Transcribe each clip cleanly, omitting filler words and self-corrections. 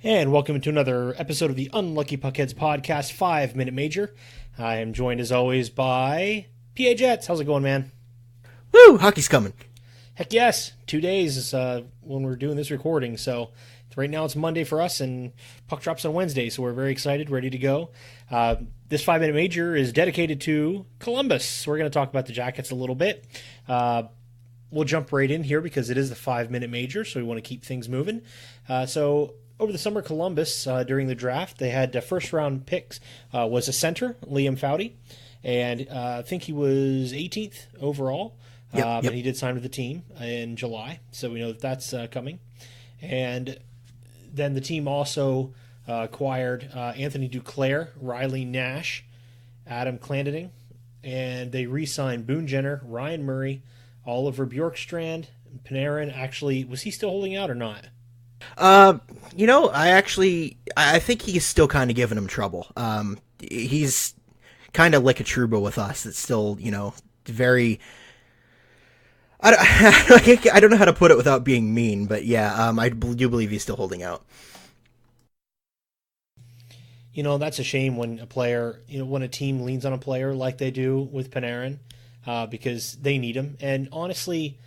And welcome to another episode of the Unlucky Puckheads podcast, 5 Minute Major. I am joined as always by PA Jets. How's it going, man? Woo! Hockey's coming. Heck yes. 2 days is when we're doing this recording. So right now it's Monday for us and puck drops on Wednesday. So we're very excited, ready to go. This 5 Minute Major is dedicated to Columbus. We're going to talk about the Jackets a little bit. We'll jump right in here because it is the 5 Minute Major. So we want to keep things moving. Over the summer, Columbus, during the draft, they had first-round picks, was a center, Liam Foudy, and I think he was 18th overall, Yep. and he did sign with the team in July, so we know that that's coming. And then the team also acquired Anthony Duclair, Riley Nash, Adam Clendening, and they re-signed Boone Jenner, Ryan Murray, Oliver Bjorkstrand, Panarin. Actually, was he still holding out or not? I think he's still kind of giving him trouble. He's kind of like a Trouba with us. It's still, very. I don't know how to put it without being mean, but yeah, I do believe he's still holding out. That's a shame when a player, when a team leans on a player like they do with Panarin, because they need him. And honestly,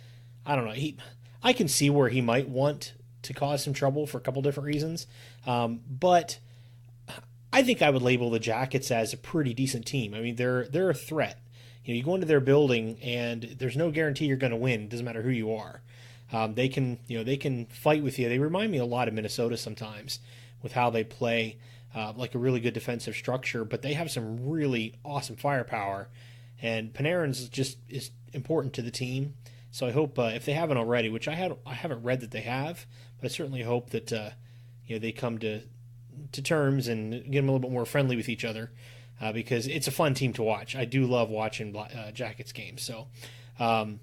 I don't know. I can see where he might want to cause some trouble for a couple different reasons. But I think I would label the Jackets as a pretty decent team. I mean, they're a threat. You go into their building and there's no guarantee you're going to win. It doesn't matter who you are. They can fight with you. They remind me a lot of Minnesota sometimes with how they play, like a really good defensive structure, but they have some really awesome firepower. And Panarin's is important to the team. So I hope if they haven't already, which I haven't read that they have, but I certainly hope that they come to terms and get them a little bit more friendly with each other, because it's a fun team to watch. I do love watching Jackets games. So, and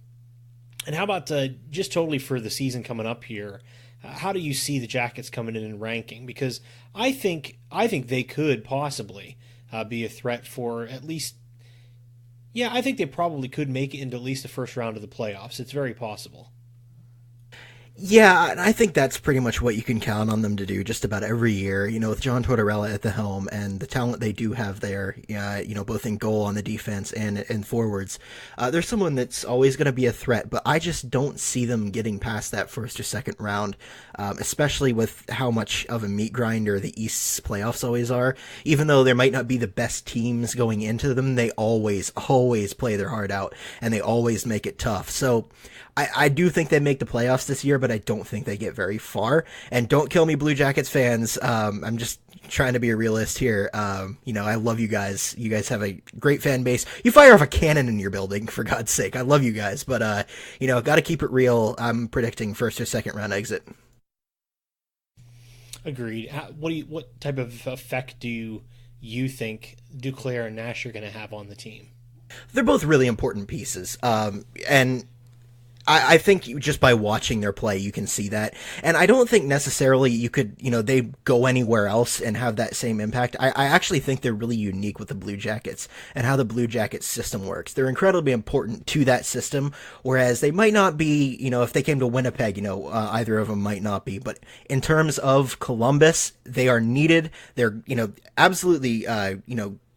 how about just totally for the season coming up here? How do you see the Jackets coming in and ranking? Because I think they could possibly be a threat for at least. Yeah, I think they probably could make it into at least the first round of the playoffs. It's very possible. Yeah, and I think that's pretty much what you can count on them to do just about every year, with John Tortorella at the helm and the talent they do have there, both in goal on the defense and forwards. There's someone that's always going to be a threat, but I just don't see them getting past that first or second round, especially with how much of a meat grinder the East's playoffs always are. Even though there might not be the best teams going into them, they always play their heart out, and they always make it tough. So I do think they make the playoffs this year, but I don't think they get very far. And don't kill me, Blue Jackets fans. I'm just trying to be a realist here. I love you guys. You guys have a great fan base. You fire off a cannon in your building, for God's sake. I love you guys, but got to keep it real. I'm predicting first or second round exit. Agreed. What type of effect do you think Duclair and Nash are going to have on the team? They're both really important pieces. And I think just by watching their play, you can see that. And I don't think necessarily you could, they go anywhere else and have that same impact. I actually think they're really unique with the Blue Jackets and how the Blue Jackets system works. They're incredibly important to that system, whereas they might not be, if they came to Winnipeg, either of them might not be. But in terms of Columbus, they are needed. They're, absolutely,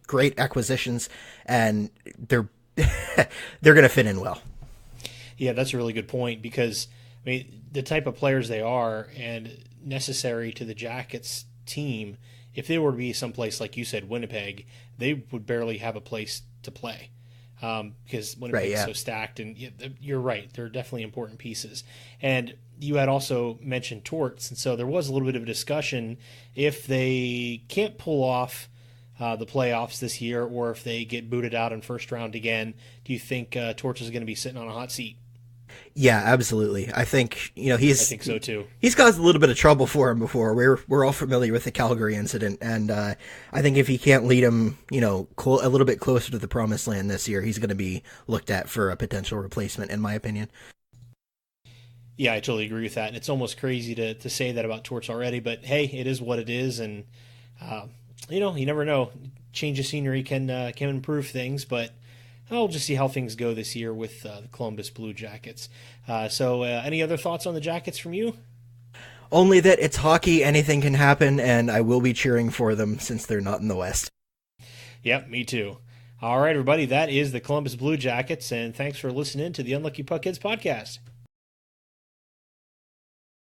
great acquisitions, and they're going to fit in well. Yeah, that's a really good point because, I mean, the type of players they are and necessary to the Jackets team, if they were to be someplace like you said, Winnipeg, they would barely have a place to play, because Winnipeg is so stacked. And you're right, they're definitely important pieces. And you had also mentioned Torts, and so there was a little bit of a discussion if they can't pull off the playoffs this year, or if they get booted out in first round again, do you think Torts is going to be sitting on a hot seat? Yeah, absolutely. I think I think so too. He's caused a little bit of trouble for him before. We're all familiar with the Calgary incident, and I think if he can't lead him, a little bit closer to the promised land this year, he's going to be looked at for a potential replacement, in my opinion. Yeah, I totally agree with that, and it's almost crazy to say that about Torts already. But hey, it is what it is, and you never know. Change of scenery can improve things, but I'll just see how things go this year with the Columbus Blue Jackets. So any other thoughts on the Jackets from you? Only that it's hockey, anything can happen, and I will be cheering for them since they're not in the West. Yep, me too. All right, everybody, that is the Columbus Blue Jackets, and thanks for listening to the Unlucky Puckheads podcast.